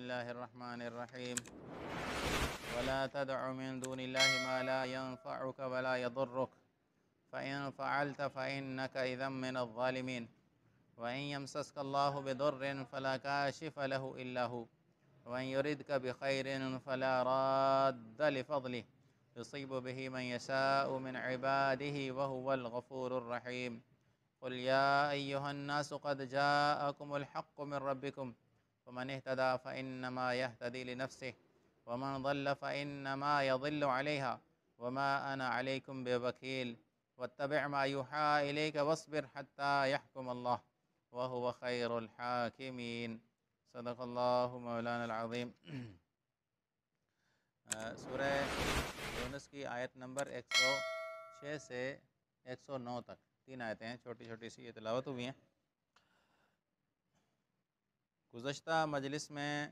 الله الرحمن الرحيم ولا تدع من دون الله ما لا ينفعك ولا يضرك فإن فعلت فإنك إذا من الظالمين وإن يمسسك الله بضر فلا كاشف له إلا هو وإن يردك بخير فلا راد لفضله يصيب به من يشاء من عباده وهو الغفور الرحيم قل يا أيها الناس قد جاءكم الحق من ربكم فمن اهتدى فإنما يهتدي لنفسه ومن ضل فإنما يضل عليها وما أنا عليكم بوكيل واتبع ما يوحى إليك واصبر حتى يحكم الله وهو خير الحاكمين صدق اللہ مولانا العظیم۔ سورہ یونس کی آیت نمبر 106 سے 109 تک 3 آیتیں ہیں، چھوٹی چھوٹی سی یہ تلاوت ہوئی ہیں۔ گزشتہ مجلس میں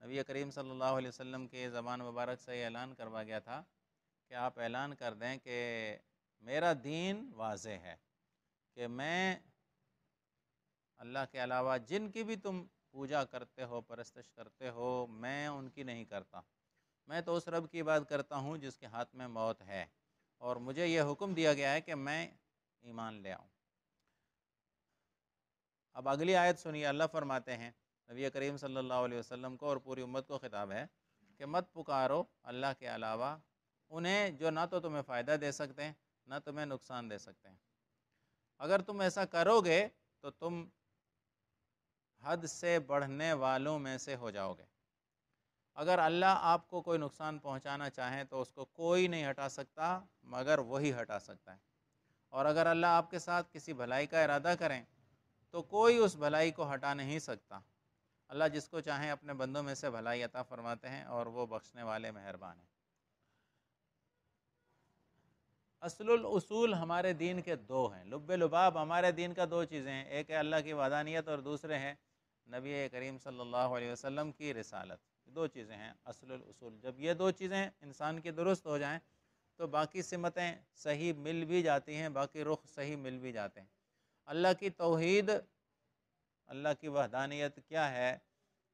نبی کریم صلی اللہ علیہ وسلم کے زبان مبارک سے یہ اعلان کروا گیا تھا کہ آپ اعلان کر دیں کہ میرا دین واضح ہے، کہ میں اللہ کے علاوہ جن کی بھی تم پوجا کرتے ہو، پرستش کرتے ہو، میں ان کی نہیں کرتا، میں تو اس رب کی عبادت کرتا ہوں جس کے ہاتھ میں موت ہے، اور مجھے یہ حکم دیا گیا ہے کہ میں ایمان لے آؤں۔ اب اگلی آیت سنیے، اللہ فرماتے ہیں نبی کریم صلی اللہ علیہ وسلم کو اور پوری امت کو خطاب ہے کہ مت پکارو اللہ کے علاوہ انہیں جو نہ تو تمہیں فائدہ دے سکتے ہیں نہ تمہیں نقصان دے سکتے ہیں۔ اگر تم ایسا کرو گے تو تم حد سے بڑھنے والوں میں سے ہو جاؤ گے۔ اگر اللہ آپ کو کوئی نقصان پہنچانا چاہیں تو اس کو کوئی نہیں ہٹا سکتا مگر وہی ہٹا سکتا ہے، اور اگر اللہ آپ کے ساتھ کسی بھلائی کا ارادہ کریں تو کوئی اس بھلائی کو ہٹا نہیں سکتا۔ اللہ جس کو چاہیں اپنے بندوں میں سے بھلائی عطا فرماتے ہیں اور وہ بخشنے والے مہربان ہیں۔ اصل الاصول ہمارے دین کے 2 ہیں، لب لباب ہمارے دین کا 2 چیزیں ہیں، ایک ہے اللہ کی وحدانیت اور دوسرے ہیں نبی کریم صلی اللہ علیہ وسلم کی رسالت۔ 2 چیزیں ہیں اصل الاصول۔ جب یہ 2 چیزیں انسان کی درست ہو جائیں تو باقی سمتیں صحیح مل بھی جاتی ہیں، باقی رخ صحیح مل بھی جاتے ہیں۔ اللہ کی توحید، اللہ کی وحدانیت کیا ہے؟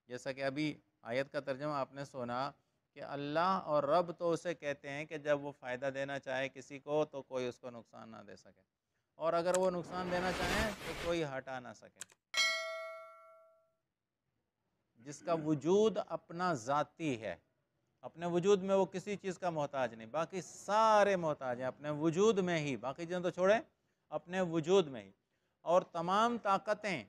جیسا کہ ابھی آیت کا ترجمہ آپ نے سنا کہ اللہ اور رب تو اسے کہتے ہیں کہ جب وہ فائدہ دینا چاہے کسی کو تو کوئی اس کو نقصان نہ دے سکے، اور اگر وہ نقصان دینا چاہیں تو کوئی ہٹا نہ سکے، جس کا وجود اپنا ذاتی ہے، اپنے وجود میں وہ کسی چیز کا محتاج نہیں، باقی سارے محتاج ہیں اپنے وجود میں ہی، باقی چیزیں تو چھوڑیں، اپنے وجود میں ہی، اور تمام طاقتیں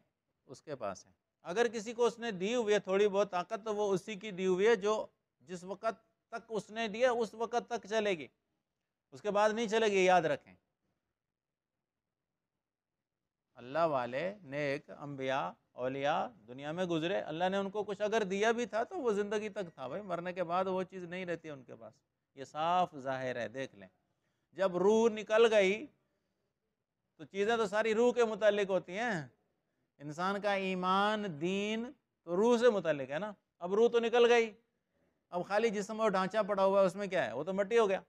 اس کے پاس ہیں۔ اگر کسی کو اس نے دی ہوئی ہے تھوڑی بہت طاقت تو وہ اسی کی دی ہوئی ہے جو جس وقت تک اس نے دیا اس وقت تک چلے گی، اس کے بعد نہیں چلے گی، یاد رکھیں۔ اللہ والے نیک انبیاء اولیاء دنیا میں گزرے، اللہ نے ان کو کچھ اگر دیا بھی تھا تو وہ زندگی تک تھا، بھائی مرنے کے بعد وہ چیز نہیں رہتی ان کے پاس، یہ صاف ظاہر ہے، دیکھ لیں۔ جب روح نکل گئی تو چیزیں تو ساری روح کے متعلق ہوتی ہیں، انسان کا ایمان دین تو روح سے متعلق ہے نا۔ اب روح تو نکل گئی، اب خالی جسم اور ڈھانچہ پڑا ہوا ہے، اس میں کیا ہے؟ وہ تو مٹی ہو گیا،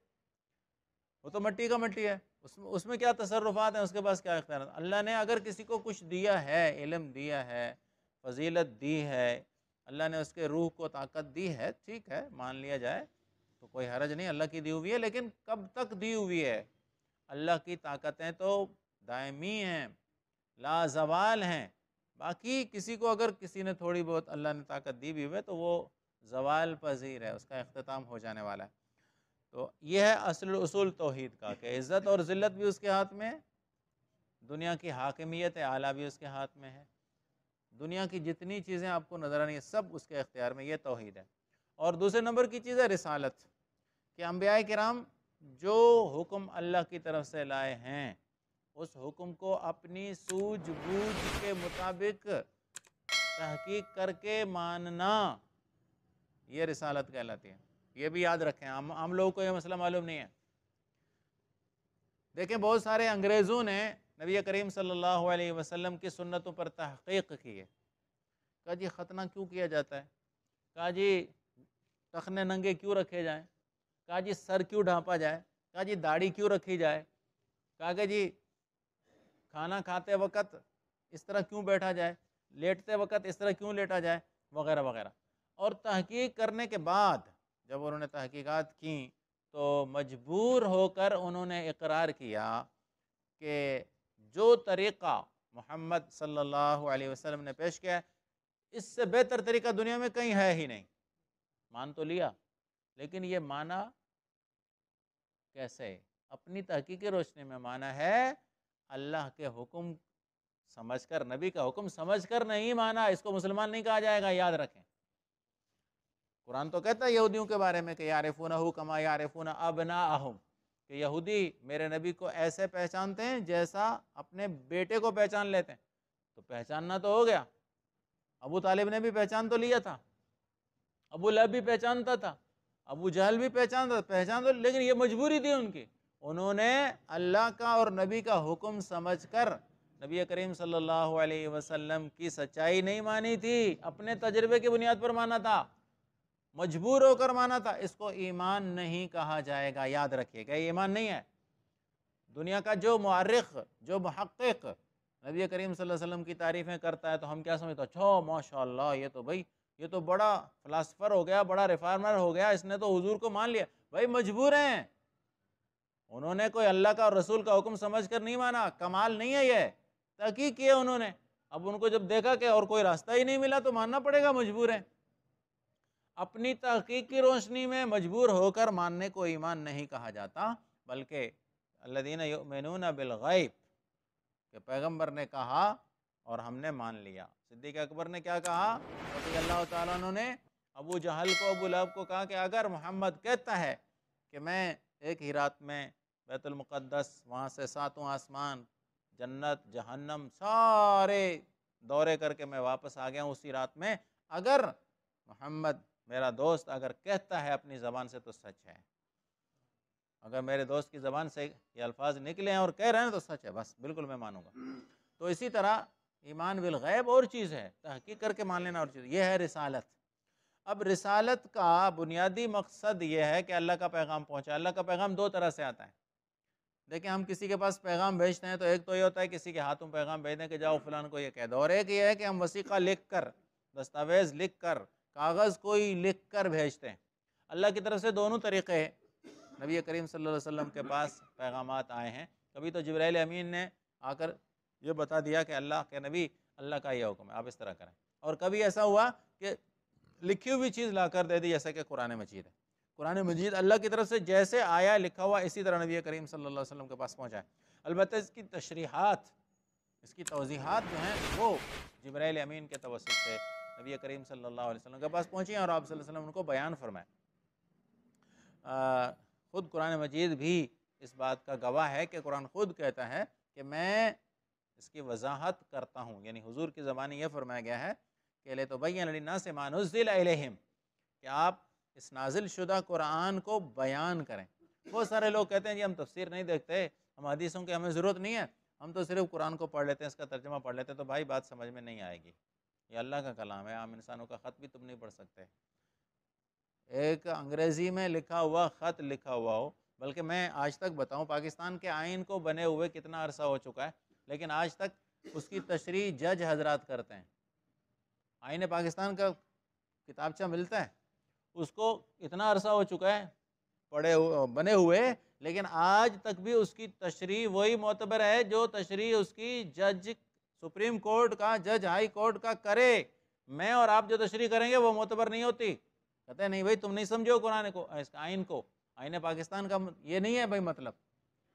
وہ تو مٹی کا مٹی ہے، اس میں کیا تصرفات ہیں، اس کے پاس کیا اختیارات؟ اللہ نے اگر کسی کو کچھ دیا ہے، علم دیا ہے، فضیلت دی ہے، اللہ نے اس کے روح کو طاقت دی ہے، ٹھیک ہے، مان لیا جائے تو کوئی حرج نہیں، اللہ کی دی ہوئی ہے، لیکن کب تک دی ہوئی ہے؟ اللہ کی طاقتیں تو دائمی ہیں، لا زوال ہیں، باقی کسی کو اگر کسی نے تھوڑی بہت اللہ نے طاقت دی بھی ہوئے تو وہ زوال پذیر ہے، اس کا اختتام ہو جانے والا ہے۔ تو یہ ہے اصل اصول توحید کا، کہ عزت اور ذلت بھی اس کے ہاتھ میں ہے، دنیا کی حاکمیت اعلیٰ بھی اس کے ہاتھ میں ہے، دنیا کی جتنی چیزیں آپ کو نظر آنی ہیں سب اس کے اختیار میں، یہ توحید ہے۔ اور دوسرے نمبر کی چیز ہے رسالت، کہ انبیاء کرام جو حکم اللہ کی طرف سے لائے ہیں اس حکم کو اپنی سوجھ بوجھ کے مطابق تحقیق کر کے ماننا، یہ رسالت کہلاتی ہے۔ یہ بھی یاد رکھیں، عام لوگوں کو یہ مسئلہ معلوم نہیں ہے۔ دیکھیں بہت سارے انگریزوں نے نبی کریم صلی اللہ علیہ وسلم کی سنتوں پر تحقیق کی ہے، کہا جی ختنہ کیوں کیا جاتا ہے، کہا جی ٹخنے ننگے کیوں رکھے جائیں، کہا جی سر کیوں ڈھانپا جائے، کہا جی داڑھی کیوں رکھی جائے، کہا کہ جی کھانا کھاتے وقت اس طرح کیوں بیٹھا جائے، لیٹتے وقت اس طرح کیوں لیٹا جائے، وغیرہ وغیرہ. اور تحقیق کرنے کے بعد جب انہوں نے تحقیقات کیں تو مجبور ہو کر انہوں نے اقرار کیا کہ جو طریقہ محمد صلی اللہ علیہ وسلم نے پیش کیا اس سے بہتر طریقہ دنیا میں کہیں ہے ہی نہیں. مان تو لیا، لیکن یہ مانا کیسے؟ اپنی تحقیق کی روشنی میں مانا ہے، اللہ کے حکم سمجھ کر، نبی کا حکم سمجھ کر نہیں مانا. اس کو مسلمان نہیں کہا جائے گا، یاد رکھیں. قرآن تو کہتا ہے یہودیوں کے بارے میں کہ یعرفونہ کما یعرفون ابناءہم، کہ یہودی میرے نبی کو ایسے پہچانتے ہیں جیسا اپنے بیٹے کو پہچان لیتے ہیں. تو پہچاننا تو ہو گیا. ابو طالب نے بھی پہچان تو لیا تھا، ابو لہب بھی پہچانتا تھا، ابو جہل بھی پہچانتا پہچان تو، لیکن یہ مجبوری تھی ان کی. انہوں نے اللہ کا اور نبی کا حکم سمجھ کر نبی کریم صلی اللہ علیہ وسلم کی سچائی نہیں مانی تھی، اپنے تجربے کی بنیاد پر مانا تھا، مجبور ہو کر مانا تھا. اس کو ایمان نہیں کہا جائے گا، یاد رکھیے گا، یہ ایمان نہیں ہے. دنیا کا جو مورخ، جو محقق نبی کریم صلی اللہ علیہ وسلم کی تعریفیں کرتا ہے تو ہم کیا سمجھتے ہیں؟ اچھا ماشاءاللہ، یہ تو بڑا فلاسفر ہو گیا، بڑا ریفارمر ہو گیا، اس نے تو حضور کو مان لیا. بھائی مجبور ہیں، انہوں نے کوئی اللہ کا اور رسول کا حکم سمجھ کر نہیں مانا. کمال نہیں ہے، یہ تحقیق کیا انہوں نے. اب ان کو جب دیکھا کہ اور کوئی راستہ ہی نہیں ملا تو ماننا پڑے گا، مجبور ہیں. اپنی تحقیق کی روشنی میں مجبور ہو کر ماننے کو ایمان نہیں کہا جاتا، بلکہ الذین یؤمنون بالغیب، کہ پیغمبر نے کہا اور ہم نے مان لیا. صدیق اکبر نے کیا کہا رضی اللہ تعالیٰ عنہ نے؟ ابو جہل کو، ابو لہب کو کہا کہ اگر محمد کہتا ہے کہ میں ایک ہی رات میں بیت المقدس، وہاں سے 7 آسمان، جنت، جہنم سارے دورے کر کے میں واپس آ گیا ہوں اسی رات میں، اگر محمد میرا دوست اگر کہتا ہے اپنی زبان سے تو سچ ہے. اگر میرے دوست کی زبان سے یہ الفاظ نکلے ہیں اور کہہ رہے ہیں تو سچ ہے، بس بالکل میں مانوں گا. تو اسی طرح ایمان بالغیب اور چیز ہے، تحقیق کر کے مان لینا اور چیز. یہ ہے رسالت. اب رسالت کا بنیادی مقصد یہ ہے کہ اللہ کا پیغام پہنچا. اللہ کا پیغام 2 طرح سے آتا ہے. دیکھیں ہم کسی کے پاس پیغام بھیجتے ہیں تو ایک تو یہ ہوتا ہے کسی کے ہاتھوں پیغام بھیج دیں کہ جاؤ فلان کو یہ کہہ دو، اور ایک یہ ہے کہ ہم وثیقہ لکھ کر، دستاویز لکھ کر، کاغذ کوئی لکھ کر بھیجتے ہیں. اللہ کی طرف سے دونوں طریقے ہیں. نبی کریم صلی اللہ علیہ وسلم کے پاس پیغامات آئے ہیں. کبھی تو جبرائیل امین نے آ کر یہ بتا دیا کہ اللہ کے نبی، اللہ کا یہ حکم ہے، آپ اس طرح کریں. اور کبھی ایسا ہوا کہ لکھی ہوئی چیز لا کر دے دی، جیسا کہ قرآن مجید ہے. قرآن مجید اللہ کی طرف سے جیسے آیا لکھا ہوا اسی طرح نبی کریم صلی اللہ علیہ وسلم کے پاس پہنچا ہے. البتہ اس کی تشریحات، اس کی توضیحات جو ہیں وہ جبرائیل امین کے توسط سے نبی کریم صلی اللہ علیہ وسلم کے پاس پہنچی ہیں اور آپ صلی اللہ علیہ وسلم ان کو بیان فرمائے. خود قرآن مجید بھی اس بات کا گواہ ہے کہ قرآن خود کہتا ہے کہ میں اس کی وضاحت کرتا ہوں. یعنی حضور کی زبانی یہ فرمایا گیا ہے کہ لِتُبَيِّنَ لِلنَّاسِ مَا نُزِّلَ إِلَيْهِمْ، کہ آپ اس نازل شدہ قرآن کو بیان کریں. بہت سارے لوگ کہتے ہیں جی ہم تفسیر نہیں دیکھتے، ہم حدیثوں کی ہمیں ضرورت نہیں ہے، ہم تو صرف قرآن کو پڑھ لیتے ہیں، اس کا ترجمہ پڑھ لیتے ہیں. تو بھائی بات سمجھ میں نہیں آئے گی. یہ اللہ کا کلام ہے، عام انسانوں کا خط بھی تم نہیں پڑھ سکتے. ایک انگریزی میں لکھا ہوا خط لکھا ہوا ہو، بلکہ میں آج تک بتاؤں پاکستان کے آئین کو بنے ہوئے کتنا عرصہ ہو چکا ہے، لیکن آج تک اس کی تشریح جج حضرات کرتے ہیں. آئین پاکستان کا کتابچہ ملتا ہے، اس کو اتنا عرصہ ہو چکا ہے بنے ہوئے، لیکن آج تک بھی اس کی تشریح وہی معتبر ہے جو تشریح اس کی جج سپریم کورٹ کا، جج ہائی کورٹ کا کرے. میں اور آپ جو تشریح کریں گے وہ معتبر نہیں ہوتی. کہتے ہیں نہیں بھائی تم نہیں سمجھو قرآن کو، اس آئین کو. آئین پاکستان کا یہ نہیں ہے بھائی مطلب،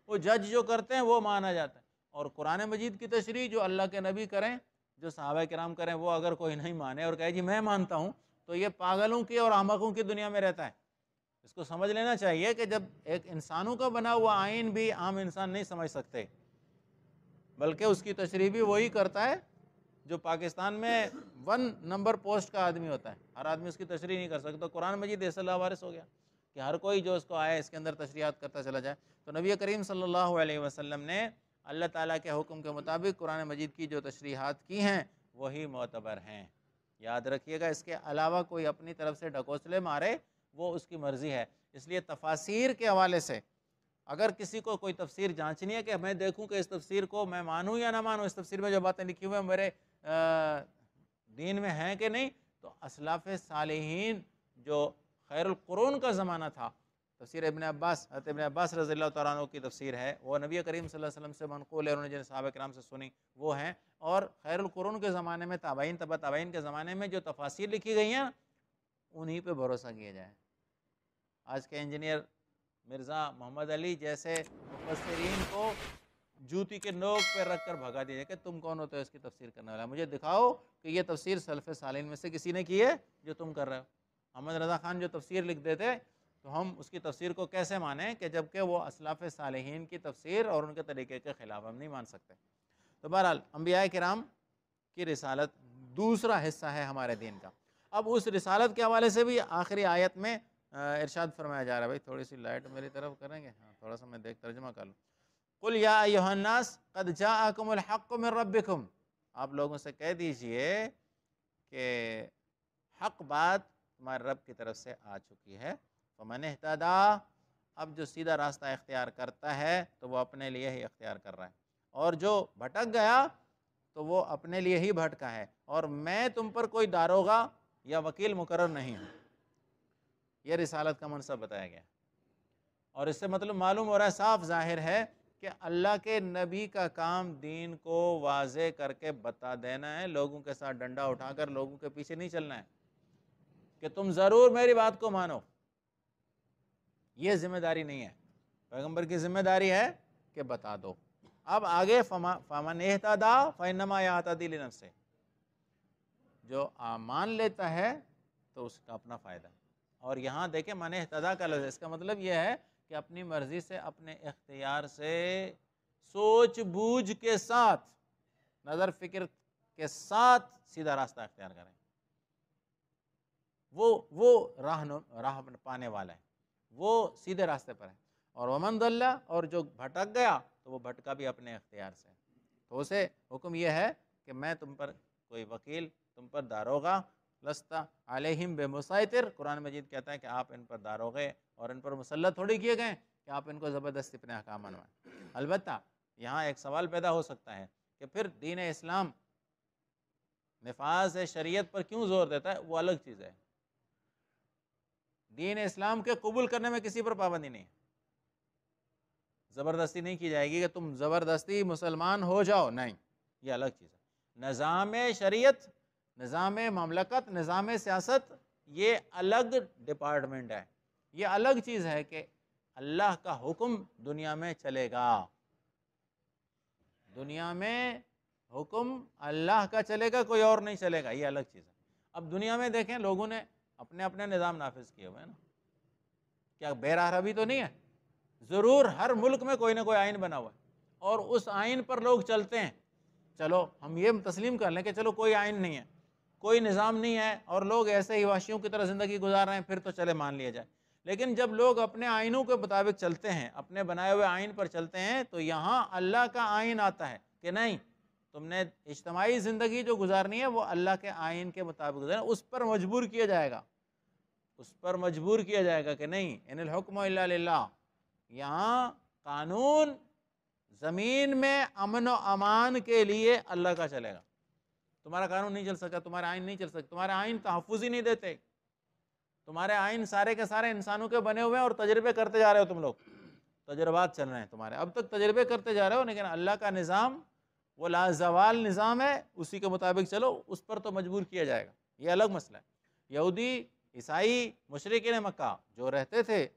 وہ جج جو کرتے ہیں وہ مانا جاتا ہے. اور قرآن مجید کی تشریح جو اللہ کے نبی کریں، جو صحابہ کرام کریں، وہ اگر کوئی نہیں مانے اور کہے جی میں مانتا ہوں، تو یہ پاگلوں کی اور احمقوں کی دنیا میں رہتا ہے. اس کو سمجھ لینا چاہیے کہ جب ایک انسانوں کا بنا ہوا آئین بھی عام انسان نہیں سمجھ سکتے، بلکہ اس کی تشریح بھی وہی کرتا ہے جو پاکستان میں 1 نمبر پوسٹ کا آدمی ہوتا ہے. ہر آدمی اس کی تشریح نہیں کر سکتا. تو قرآن مجید ایسا لاوارث ہو گیا کہ ہر کوئی جو اس کو آئے اس کے اندر تشریحات کرتا چلا جائے. تو نبی کریم صلی اللہ علیہ وسلم نے اللہ تعالیٰ کے حکم کے مطابق قرآن مجید کی جو تشریحات کی ہیں وہی معتبر ہیں. یاد رکھیے گا، اس کے علاوہ کوئی اپنی طرف سے ڈھکوسلے مارے وہ اس کی مرضی ہے. اس لیے تفاسیر کے حوالے سے اگر کسی کو کوئی تفسیر جانچنی ہے کہ میں دیکھوں کہ اس تفسیر کو میں مانوں یا نہ مانوں، اس تفسیر میں جو باتیں لکھی ہوئی ہیں میرے دین میں ہیں کہ نہیں، تو اسلاف صالحین جو خیر القرون کا زمانہ تھا، تفسیر ابن عباس، حضرت ابن عباس رضی اللہ تعالیٰ عنہ کی تفسیر ہے، وہ نبی کریم صلی اللہ علیہ وسلم سے منقول ہے، انہوں نے جن صحابہ کرام سے سنی وہ ہیں، اور خیر القرون کے زمانے میں، تابعین تبع تابعین کے زمانے میں جو تفاسیر لکھی گئی ہیں انہی پہ بھروسہ کیا جائے۔ آج کے انجینئر مرزا محمد علی جیسے مفسرین کو جوتی کے نوک پہ رکھ کر بھگا دیا کہ تم کون ہوتے ہو اس کی تفسیر کرنے والا، مجھے دکھاؤ کہ یہ تفسیر سلف صالحین میں سے کسی نے کی ہے جو تم کر رہے ہو۔ محمد رضا خان جو تفسیر لکھ دیتے تو ہم اس کی تفسیر کو کیسے مانیں کہ جبکہ وہ اسلاف صالحین کی تفسیر اور ان کے طریقے کے خلاف ہم نہیں مان سکتے۔ تو بہرحال انبیاء کرام کی رسالت دوسرا حصہ ہے ہمارے دین کا۔ اب اس رسالت کے حوالے سے بھی آخری آیت میں ارشاد فرمایا جا رہا ہے، بھائی تھوڑی سی لائٹ میری طرف کریں گے، ہاں تھوڑا سا میں ترجمہ کر لوں۔ قُلْ يَا أَيُّهَا النَّاسِ قَدْ جَاءَكُمُ الْحَقُّ مِنْ رَبِّكُمْ، آپ لوگوں سے کہہ دیجئے کہ حق بات تمہارے رب کی طرف سے آ چکی ہے۔ فَمَنِ اهْتَدَىٰ، اب جو سیدھا راستہ اختیار کرتا ہے تو وہ اپنے لیے ہی اختیار کر رہا ہے، اور جو بھٹک گیا تو وہ اپنے لیے ہی بھٹکا ہے، اور میں تم پر کوئی داروغہ یا وکیل مقرر نہیں ہوں۔ یہ رسالت کا منصب بتایا گیا، اور اس سے مطلب معلوم ہو رہا ہے، صاف ظاہر ہے کہ اللہ کے نبی کا کام دین کو واضح کر کے بتا دینا ہے، لوگوں کے ساتھ ڈنڈا اٹھا کر لوگوں کے پیچھے نہیں چلنا ہے کہ تم ضرور میری بات کو مانو۔ یہ ذمہ داری نہیں ہے، پیغمبر کی ذمہ داری ہے کہ بتا دو۔ اب آگے فَمَنِ اهْتَدَىٰ فَإِنَّمَا يَهْتَدِي لِنَفْسِهِ، جو مان لیتا ہے تو اس کا اپنا فائدہ۔ اور یہاں دیکھیں من اهتدیٰ کا لفظ، اس کا مطلب یہ ہے کہ اپنی مرضی سے، اپنے اختیار سے، سوچ بوجھ کے ساتھ، نظر فکر کے ساتھ سیدھا راستہ اختیار کریں، وہ راہ پانے والا ہے، وہ سیدھے راستے پر ہے۔ اور ومن ضل، اور جو بھٹک گیا تو وہ بھٹکا بھی اپنے اختیار سے۔ تو اسے حکم یہ ہے کہ میں تم پر کوئی وکیل، تم پر داروغہ، لست علیہم بمسیطر، قرآن مجید کہتا ہے کہ آپ ان پر داروغے اور ان پر مسلط تھوڑی کیے گئے کہ آپ ان کو زبردستی اپنے احکام منوائیں۔ البتہ یہاں ایک سوال پیدا ہو سکتا ہے کہ پھر دین اسلام نفاذ شریعت پر کیوں زور دیتا ہے؟ وہ الگ چیز ہے۔ دین اسلام کے قبول کرنے میں کسی پر پابندی نہیں ہے، زبردستی نہیں کی جائے گی کہ تم زبردستی مسلمان ہو جاؤ، نہیں، یہ الگ چیز ہے۔ نظام شریعت، نظام مملکت، نظام سیاست، یہ الگ ڈپارٹمنٹ ہے، یہ الگ چیز ہے کہ اللہ کا حکم دنیا میں چلے گا، دنیا میں حکم اللہ کا چلے گا، کوئی اور نہیں چلے گا، یہ الگ چیز ہے۔ اب دنیا میں دیکھیں لوگوں نے اپنے اپنے نظام نافذ کیے ہوئے ہیں نا، کیا بے راہ روی تو نہیں ہے؟ ضرور ہر ملک میں کوئی نہ کوئی آئین بنا ہوا ہے، اور اس آئین پر لوگ چلتے ہیں۔ چلو ہم یہ تسلیم کر لیں کہ چلو کوئی آئین نہیں ہے، کوئی نظام نہیں ہے، اور لوگ ایسے ہی وحشیوں کی طرح زندگی گزار رہے ہیں، پھر تو چلے مان لیا جائے۔ لیکن جب لوگ اپنے آئینوں کے مطابق چلتے ہیں، اپنے بنائے ہوئے آئین پر چلتے ہیں، تو یہاں اللہ کا آئین آتا ہے کہ نہیں، تم نے اجتماعی زندگی جو گزارنی ہے وہ اللہ کے آئین کے مطابق گزارنا، اس پر مجبور کیا جائے گا، اس پر مجبور کیا جائے گا کہ نہیں، ان الحکم الا للہ، یہاں قانون زمین میں امن و امان کے لیے اللہ کا چلے گا۔ تمہارا قانون نہیں چل سکتا، تمہارا آئین نہیں چل سکتا، تمہارے آئین تحفظ ہی نہیں دیتے، تمہارے آئین سارے کے سارے انسانوں کے بنے ہوئے ہیں، اور تجربے کرتے جا رہے ہو، تم لوگ تجربات چل رہے ہیں تمہارے، اب تک تجربے کرتے جا رہے ہو، لیکن اللہ کا نظام وہ لازوال نظام ہے، اسی کے مطابق چلو، اس پر تو مجبور کیا جائے گا، یہ الگ مسئلہ ہے۔ یہودی، عیسائی، مشرکین مکہ جو رہتے تھے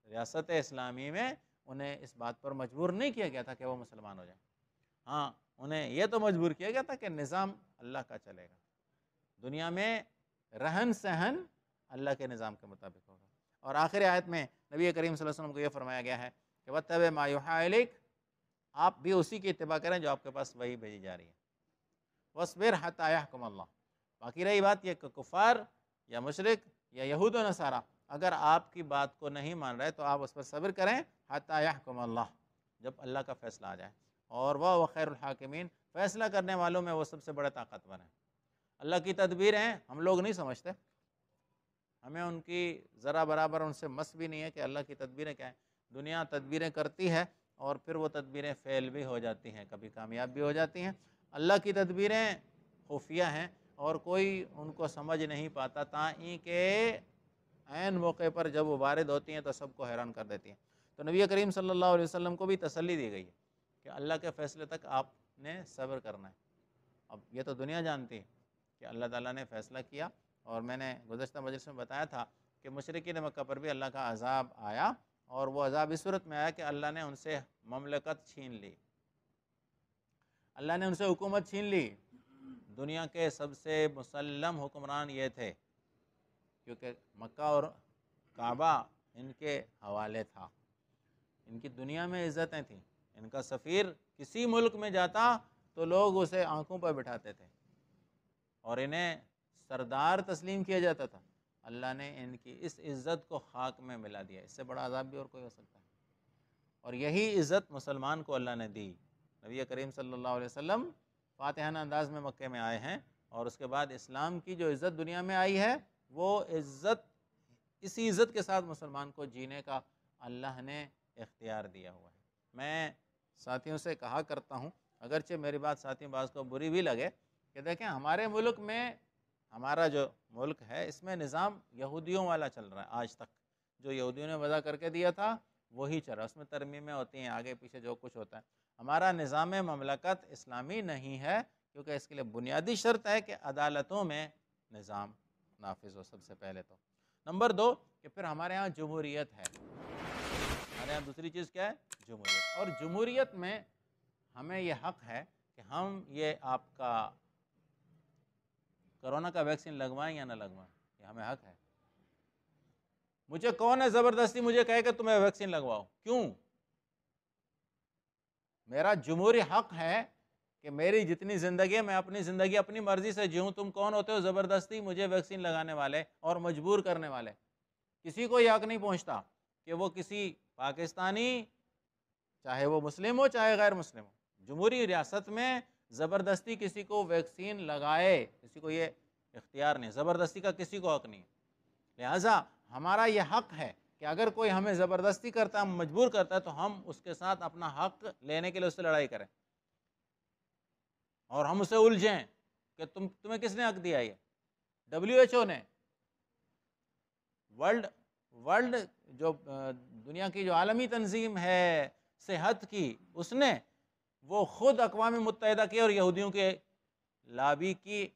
ریاست اسلامی میں، انہیں اس بات پر مجبور نہیں کیا گیا تھا کہ وہ مسلمان ہو جائیں، ہاں انہیں یہ تو مجبور کیا گیا تھا کہ نظام اللہ کا چلے گا، دنیا میں رہن سہن اللہ کے نظام کے مطابق ہوگا۔ اور آخر آیت میں نبی کریم صلی اللہ علیہ وسلم کو یہ فرمایا گیا ہے کہ وَاتَّبِعْ مَا يُوحَىٰ إِلَيْكَ، آپ بھی اسی کی اتباع کریں جو آپ کے پاس وحی بھیجی جا رہی ہے، وَاصْبِرْ حَتَّىٰ يَحْكُمَ اللَّهُ۔ باقی رہی بات یہ کہ کفار یا مشرک یا یہود و نصارہ اگر آپ کی بات کو نہیں مان رہے تو آپ اس پر صبر کریں، حَتَّىٰ يَحْكُمَ اللَّهُ، جب اللہ کا فیصلہ آ جائے، اور وہ خیر الحاکمین، فیصلہ کرنے والوں میں وہ سب سے بڑے طاقتور ہیں۔ اللہ کی تدبیریں ہم لوگ نہیں سمجھتے، ہمیں ان کی ذرا برابر ان سے مس بھی نہیں ہے کہ اللہ کی تدبیریں کیا ہیں۔ دنیا تدبیریں کرتی ہے اور پھر وہ تدبیریں فیل بھی ہو جاتی ہیں، کبھی کامیاب بھی ہو جاتی ہیں۔ اللہ کی تدبیریں خفیہ ہیں، اور کوئی ان کو سمجھ نہیں پاتا، تائیں کہ عین موقع پر جب وہ وارد ہوتی ہیں تو سب کو حیران کر دیتی ہیں۔ تو نبی کریم صلی اللہ علیہ وسلم کو بھی تسلی دی گئی ہے کہ اللہ کے فیصلے تک آپ نے صبر کرنا ہے۔ اب یہ تو دنیا جانتی ہے کہ اللہ تعالیٰ نے فیصلہ کیا، اور میں نے گزشتہ مجلس میں بتایا تھا کہ مشرکین مکہ پر بھی اللہ کا عذاب آیا، اور وہ عذاب اس صورت میں آیا کہ اللہ نے ان سے مملکت چھین لی، اللہ نے ان سے حکومت چھین لی۔ دنیا کے سب سے مسلم حکمران یہ تھے، کیونکہ مکہ اور کعبہ ان کے حوالے تھا، ان کی دنیا میں عزتیں تھیں، ان کا سفیر کسی ملک میں جاتا تو لوگ اسے آنکھوں پر بٹھاتے تھے اور انہیں سردار تسلیم کیا جاتا تھا۔ اللہ نے ان کی اس عزت کو خاک میں ملا دیا، اس سے بڑا عذاب بھی اور کوئی ہو سکتا ہے؟ اور یہی عزت مسلمان کو اللہ نے دی۔ نبی کریم صلی اللہ علیہ وسلم فاتحانہ انداز میں مکے میں آئے ہیں، اور اس کے بعد اسلام کی جو عزت دنیا میں آئی ہے، وہ عزت، اسی عزت کے ساتھ مسلمان کو جینے کا اللہ نے اختیار دیا ہوا ہے۔ میں ساتھیوں سے کہا کرتا ہوں، اگرچہ میری بات ساتھی بعض کو بری بھی لگے، کہ دیکھیں ہمارے ملک میں، ہمارا جو ملک ہے اس میں نظام یہودیوں والا چل رہا ہے آج تک، جو یہودیوں نے وضع کر کے دیا تھا وہی چل رہا ہے، اس میں ترمیمیں ہوتی ہیں آگے پیچھے جو کچھ ہوتا ہے۔ ہمارا نظام مملکت اسلامی نہیں ہے، کیونکہ اس کے لیے بنیادی شرط ہے کہ عدالتوں میں نظام نافذ ہو سب سے پہلے تو۔ نمبر 2 کہ پھر ہمارے ہاں جمہوریت ہے، ہمارے ہاں دوسری چیز کیا ہے؟ جمہوریت۔ اور جمہوریت میں ہمیں یہ حق ہے کہ ہم یہ آپ کا کرونا کا ویکسین لگوائیں یا نہ لگوائیں، یہ ہمیں حق ہے۔ مجھے کون ہے زبردستی مجھے کہے کہ تمہیں ویکسین لگواؤ؟ کیوں؟ میرا جمہوری حق ہے کہ میری جتنی زندگی ہے میں اپنی زندگی اپنی مرضی سے جیوں۔ تم کون ہوتے ہو زبردستی مجھے ویکسین لگانے والے اور مجبور کرنے والے؟ کسی کو یہ حق نہیں پہنچتا کہ وہ کسی پاکستانی، چاہے وہ مسلم ہو چاہے غیر مسلم ہو، جمہوری ریاست میں زبردستی کسی کو ویکسین لگائے، کسی کو یہ اختیار نہیں، زبردستی کا کسی کو حق نہیں۔ لہٰذا ہمارا یہ حق ہے کہ اگر کوئی ہمیں زبردستی کرتا ہے، مجبور کرتا ہے، تو ہم اس کے ساتھ اپنا حق لینے کے لیے اس سے لڑائی کریں، اور ہم اسے الجھیں کہ تمہیں کس نے حق دیا؟ یہ WHO نے، ورلڈ جو دنیا کی جو عالمی تنظیم ہے صحت کی، اس نے، وہ خود اقوام متحدہ کی اور یہودیوں کے لابی کی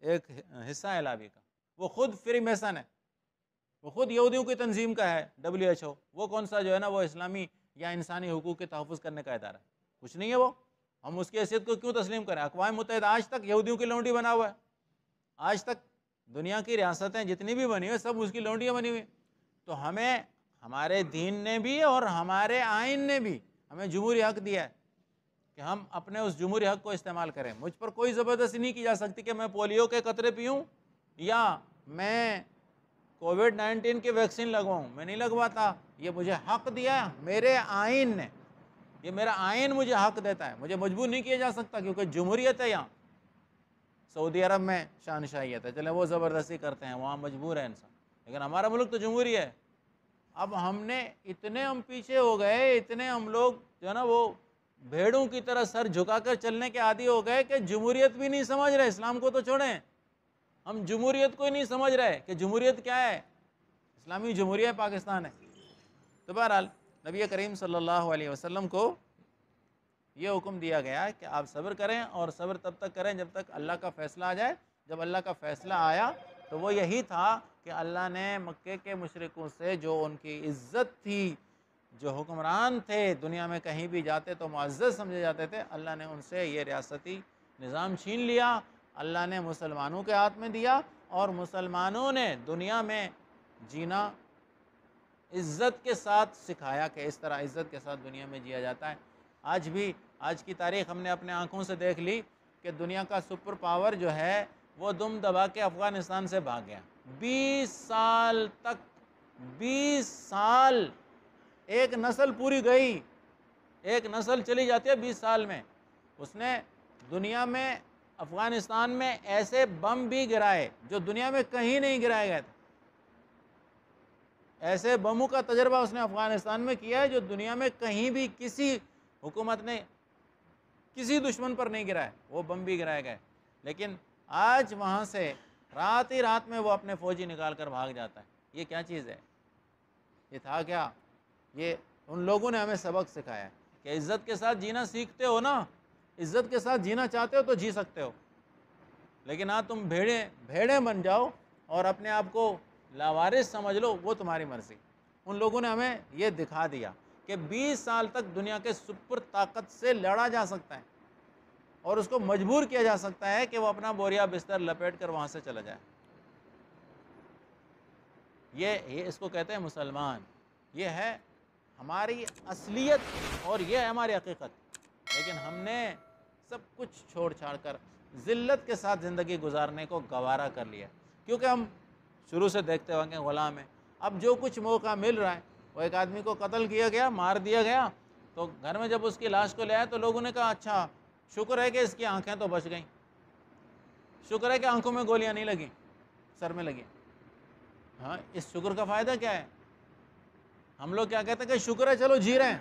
ایک حصہ ہے، لابی کا، وہ خود فری میسن ہے، وہ خود یہودیوں کی تنظیم کا ہے WHO۔ وہ کون سا جو ہے نا وہ اسلامی یا انسانی حقوق کے تحفظ کرنے کا ادارہ ہے؟ کچھ نہیں ہے وہ۔ ہم اس کی حیثیت کو کیوں تسلیم کریں؟ اقوام متحدہ آج تک یہودیوں کی لونڈی بنا ہوا ہے، آج تک دنیا کی ریاستیں جتنی بھی بنی ہوئی سب اس کی لونڈیاں بنی ہوئی۔ تو ہمیں ہمارے دین نے بھی اور ہمارے آئین نے بھی ہمیں جمہوری حق دیا ہے کہ ہم اپنے اس جمہوری حق کو استعمال کریں۔ مجھ پر کوئی زبردستی نہیں کی جا سکتی کہ میں پولیو کے قطرے پیوں یا میں کووڈ-19 کی ویکسین لگواؤں، میں نہیں لگواتا۔ یہ مجھے حق دیا میرے آئین نے، یہ میرا آئین مجھے حق دیتا ہے، مجھے مجبور نہیں کیا جا سکتا، کیونکہ جمہوریت ہے۔ یہاں سعودی عرب میں شہنشاہیت ہے، چلیں وہ زبردستی کرتے ہیں، وہاں مجبور ہے انسان، لیکن ہمارا ملک تو جمہوری ہے۔ اب ہم پیچھے ہو گئے، اتنے ہم لوگ جو ہے نا وہ بھیڑوں کی طرح سر جھکا کر چلنے کے عادی ہو گئے کہ جمہوریت بھی نہیں سمجھ رہے۔ اسلام کو تو چھوڑیں، ہم جمہوریت کو ہی نہیں سمجھ رہے کہ جمہوریت کیا ہے۔ اسلامی جمہوریہ پاکستان ہے۔ تو بہرحال نبی کریم صلی اللہ علیہ وسلم کو یہ حکم دیا گیا کہ آپ صبر کریں، اور صبر تب تک کریں جب تک اللہ کا فیصلہ آ جائے۔ جب اللہ کا فیصلہ آیا تو وہ یہی تھا کہ اللہ نے مکے کے مشرکوں سے جو ان کی عزت تھی، جو حکمران تھے دنیا میں کہیں بھی جاتے تو معزز سمجھے جاتے تھے، اللہ نے ان سے یہ ریاستی نظام چھین لیا، اللہ نے مسلمانوں کے ہاتھ میں دیا، اور مسلمانوں نے دنیا میں جینا عزت کے ساتھ سکھایا کہ اس طرح عزت کے ساتھ دنیا میں جیا جاتا ہے۔ آج بھی، آج کی تاریخ ہم نے اپنے آنکھوں سے دیکھ لی کہ دنیا کا سپر پاور جو ہے وہ دم دبا کے افغانستان سے بھاگ گیا۔ 20 سال تک، 20 سال، ایک نسل پوری گئی، ایک نسل چلی جاتی ہے 20 سال میں۔ اس نے دنیا میں، افغانستان میں ایسے بم بھی گرائے جو دنیا میں کہیں نہیں گرائے گئے تھے۔ ایسے بموں کا تجربہ اس نے افغانستان میں کیا ہے جو دنیا میں کہیں بھی کسی حکومت نے کسی دشمن پر نہیں گرائے، وہ بم بھی گرائے گئے۔ لیکن آج وہاں سے رات ہی رات میں وہ اپنے فوجی نکال کر بھاگ جاتا ہے. یہ کیا چیز ہے؟ یہ تھا کیا؟ یہ ان لوگوں نے ہمیں سبق سکھایا کہ عزت کے ساتھ جینا سیکھتے ہو نا، عزت کے ساتھ جینا چاہتے ہو تو جی سکتے ہو، لیکن ہاں تم بھیڑیں بن جاؤ اور اپنے آپ کو لاوارث سمجھ لو، وہ تمہاری مرضی. ان لوگوں نے ہمیں یہ دکھا دیا کہ 20 سال تک دنیا کے سپر طاقت سے لڑا جا سکتا ہے اور اس کو مجبور کیا جا سکتا ہے کہ وہ اپنا بوریا بستر لپیٹ کر وہاں سے چلا جائے. یہ اس کو کہتے ہیں مسلمان. یہ ہے ہماری اصلیت اور یہ ہے ہماری حقیقت. لیکن ہم نے سب کچھ چھوڑ چھاڑ کر ذلت کے ساتھ زندگی گزارنے کو گوارا کر لیا، کیونکہ ہم شروع سے دیکھتے ہوں گے غلام ہیں. اب جو کچھ موقع مل رہا ہے، وہ ایک آدمی کو قتل کیا گیا، مار دیا گیا، تو گھر میں جب اس کی لاش کو لے آئے تو لوگوں نے کہا اچھا شکر ہے کہ اس کی آنکھیں تو بچ گئیں، شکر ہے کہ آنکھوں میں گولیاں نہیں لگیں، سر میں لگیں. ہاں، اس شکر کا فائدہ کیا ہے؟ ہم لوگ کیا کہتے ہیں کہ شکر ہے چلو جی رہے ہیں،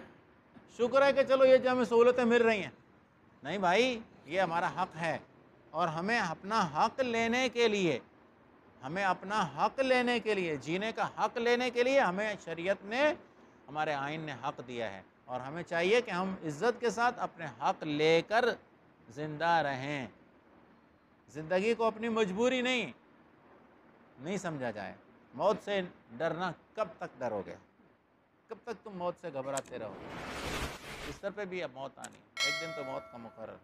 شکر ہے کہ چلو یہ جو ہمیں سہولتیں مل رہی ہیں. نہیں بھائی، یہ ہمارا حق ہے اور ہمیں اپنا حق لینے کے لیے، جینے کا حق لینے کے لیے ہمیں شریعت نے، ہمارے آئین نے حق دیا ہے، اور ہمیں چاہیے کہ ہم عزت کے ساتھ اپنے حق لے کر زندہ رہیں. زندگی کو اپنی مجبوری نہیں سمجھا جائے. موت سے ڈرنا کب تک ڈرو گے؟ کب تک تم موت سے گھبراتے رہو گے؟ بستر پہ بھی اب موت آنی، ایک دن تو موت کا مقرر.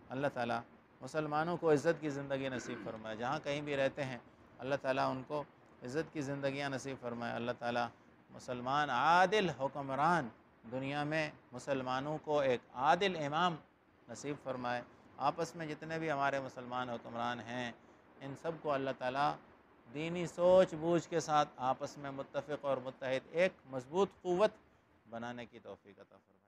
اللہ تعالیٰ مسلمانوں کو عزت کی زندگی نصیب فرمائے، جہاں کہیں بھی رہتے ہیں اللہ تعالیٰ ان کو عزت کی زندگیاں نصیب فرمائے. اللہ تعالیٰ مسلمان عادل حکمران، دنیا میں مسلمانوں کو ایک عادل امام نصیب فرمائے. آپس میں جتنے بھی ہمارے مسلمان حکمران ہیں، ان سب کو اللہ تعالیٰ دینی سوچ بوجھ کے ساتھ آپس میں متفق اور متحد ایک مضبوط قوت بنانے کی توفیق عطا فرمائے.